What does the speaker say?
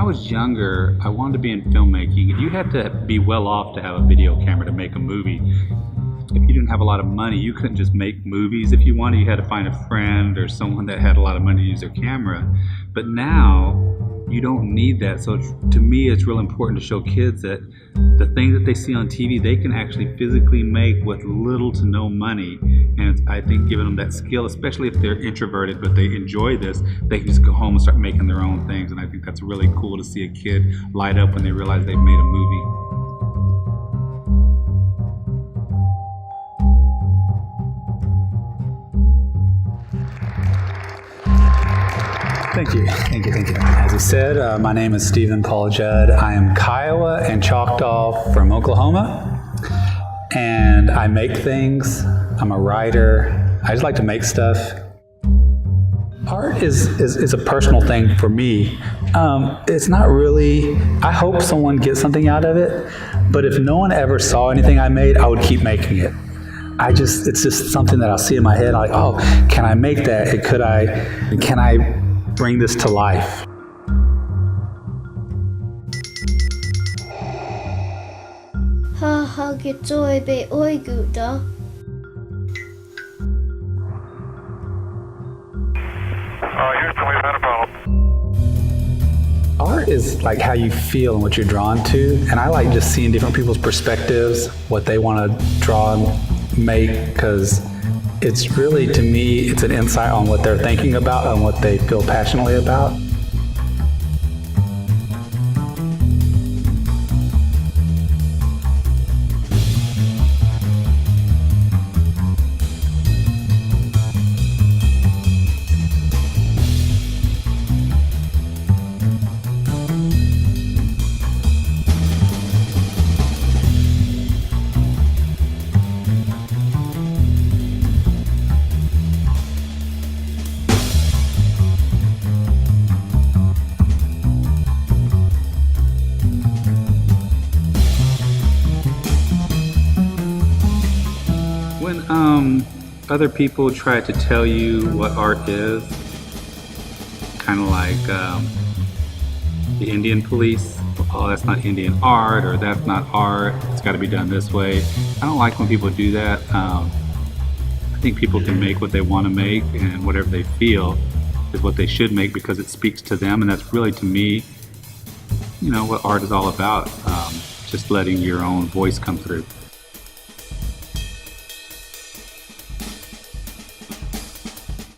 was younger, I wanted to be in filmmaking. You had to be well off to have a video camera to make a movie. If you didn't have a lot of money, you couldn't just make movies if you wanted. You had to find a friend or someone that had a lot of money to use their camera. But now, you don't need that. So to me, it's real important to show kids that the things that they see on TV, they can actually physically make with little to no money. And I think giving them that skill, especially if they're introverted but they enjoy this, they can just go home and start making their own things. And I think that's really cool to see a kid light up when they realize they've made a movie. Thank you. As he said, my name is Steven Paul Judd. I am Kiowa and Choctaw from Oklahoma, and I make things. I'm a writer. I just like to make stuff. Art is a personal thing for me. It's not really, I hope someone gets something out of it, but if no one ever saw anything I made, I would keep making it. It's just something that I'll see in my head, like, oh, can I make that? Can I bring this to life? Here's we've had a problem. Art is like how you feel and what you're drawn to, and I like just seeing different people's perspectives, what they want to draw and make, because it's really, to me, it's an insight on what they're thinking about and what they feel passionately about. When other people try to tell you what art is, kind of like the Indian police, oh, that's not Indian art, or that's not art, it's got to be done this way. I don't like when people do that. I think people can make what they want to make, and whatever they feel is what they should make because it speaks to them, and that's really, to me, what art is all about, just letting your own voice come through.